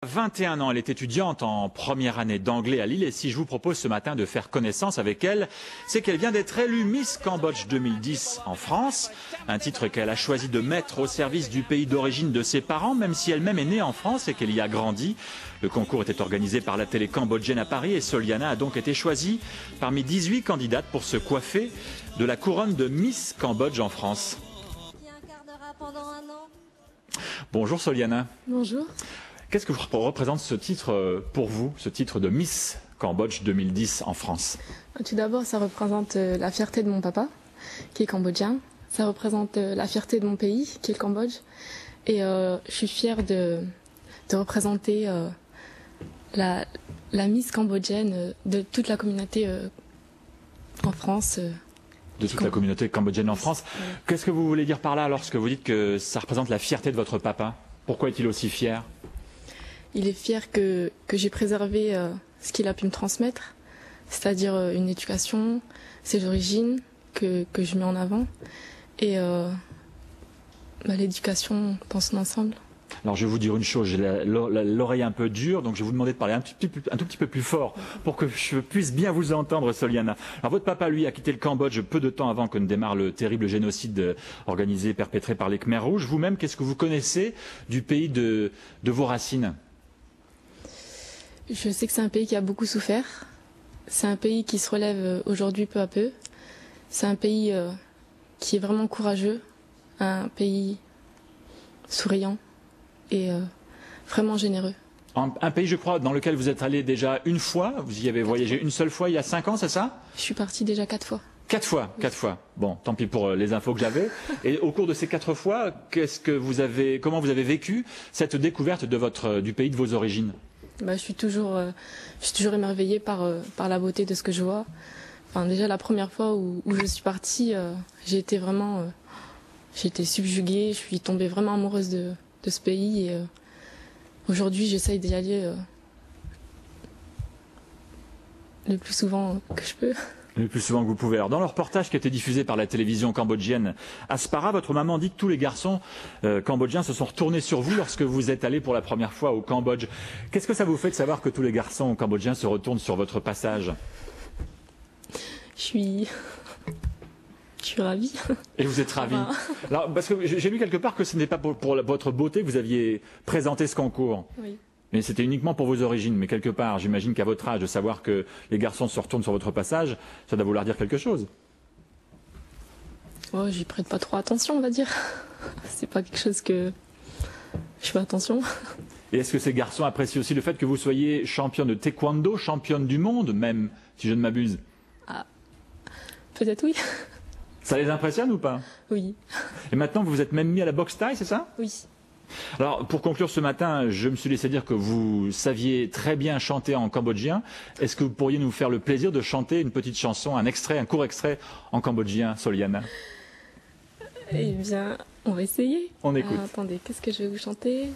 21 ans, elle est étudiante en première année d'anglais à Lille et si je vous propose ce matin de faire connaissance avec elle, c'est qu'elle vient d'être élue Miss Cambodge 2010 en France, un titre qu'elle a choisi de mettre au service du pays d'origine de ses parents, même si elle-même est née en France et qu'elle y a grandi. Le concours était organisé par la télé cambodgienne à Paris et Soliana a donc été choisie parmi 18 candidates pour se coiffer de la couronne de Miss Cambodge en France. Bonjour Soliana. Bonjour. Qu'est-ce que représente ce titre pour vous, ce titre de Miss Cambodge 2010 en France? Tout d'abord, ça représente la fierté de mon papa, qui est cambodgien. Ça représente la fierté de mon pays, qui est le Cambodge. Et je suis fière de représenter la Miss cambodgienne de toute la communauté en France. De toute la communauté cambodgienne en France. Qu'est-ce que vous voulez dire par là lorsque vous dites que ça représente la fierté de votre papa? Pourquoi est-il aussi fier? Il est fier que j'ai préservé ce qu'il a pu me transmettre, c'est-à-dire une éducation, ses origines que je mets en avant, et l'éducation dans son ensemble. Alors je vais vous dire une chose, j'ai l'oreille un peu dure, donc je vais vous demander de parler un tout petit peu plus fort pour que je puisse bien vous entendre, Soliana. Alors votre papa, lui, a quitté le Cambodge peu de temps avant que ne démarre le terrible génocide organisé, perpétré par les Khmers rouges. Vous-même, qu'est-ce que vous connaissez du pays de vos racines? Je sais que c'est un pays qui a beaucoup souffert. C'est un pays qui se relève aujourd'hui peu à peu. C'est un pays qui est vraiment courageux, un pays souriant et vraiment généreux. Un pays, je crois, dans lequel vous êtes allé déjà une fois. Vous y avez voyagé une seule fois il y a 5 ans, c'est ça? Je suis partie déjà 4 fois. 4 fois, 4 fois. Bon, tant pis pour les infos que j'avais. Et au cours de ces 4 fois, comment vous avez vécu cette découverte du pays de vos origines? Je suis toujours émerveillée par la beauté de ce que je vois. Enfin, déjà la première fois où je suis partie, j'ai été subjuguée, je suis tombée vraiment amoureuse de ce pays et aujourd'hui j'essaye d'y aller le plus souvent que je peux. Le plus souvent que vous pouvez. Alors, dans le reportage qui a été diffusé par la télévision cambodgienne Aspara, votre maman dit que tous les garçons cambodgiens se sont retournés sur vous lorsque vous êtes allé pour la première fois au Cambodge. Qu'est-ce que ça vous fait de savoir que tous les garçons cambodgiens se retournent sur votre passage? Je suis ravie. Et vous êtes ravie? Alors, parce que j'ai lu quelque part que ce n'est pas pour votre beauté que vous aviez présenté ce concours. Oui. Mais c'était uniquement pour vos origines. Mais quelque part, j'imagine qu'à votre âge, de savoir que les garçons se retournent sur votre passage, ça doit vouloir dire quelque chose. Oh, j'y prête pas trop attention, on va dire. C'est pas quelque chose que je fais attention. Et est-ce que ces garçons apprécient aussi le fait que vous soyez championne de taekwondo, championne du monde, même, si je ne m'abuse? Ah, peut-être oui. Ça les impressionne ou pas? Oui. Et maintenant, vous vous êtes même mis à la boxe thaï, c'est ça? Oui. Alors, pour conclure ce matin, je me suis laissé dire que vous saviez très bien chanter en cambodgien. Est-ce que vous pourriez nous faire le plaisir de chanter une petite chanson, un court extrait en cambodgien, Soliana? Eh bien, on va essayer. On écoute. Attendez, qu'est-ce que je vais vous chanter?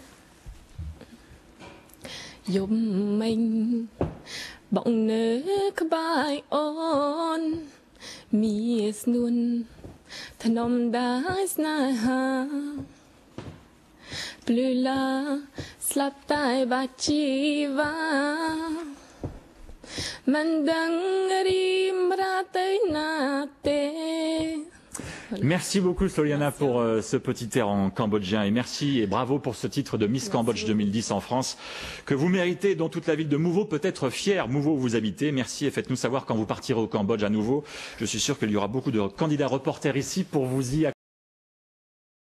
Yom Minh Bong Ne Kbai On Mi Snun Thanom Dai Snaha Plula Slap Tai Bachiva Mandang Rim Ratay Nate. Merci beaucoup Soliana pour ce petit air en cambodgien et merci et bravo pour ce titre de Miss Cambodge 2010 en France que vous méritez, dont toute la ville de Mouvo peut être fière. Mouvo où vous habitez. Merci et faites-nous savoir quand vous partirez au Cambodge à nouveau. Je suis sûr qu'il y aura beaucoup de candidats reporters ici pour vous y accompagner.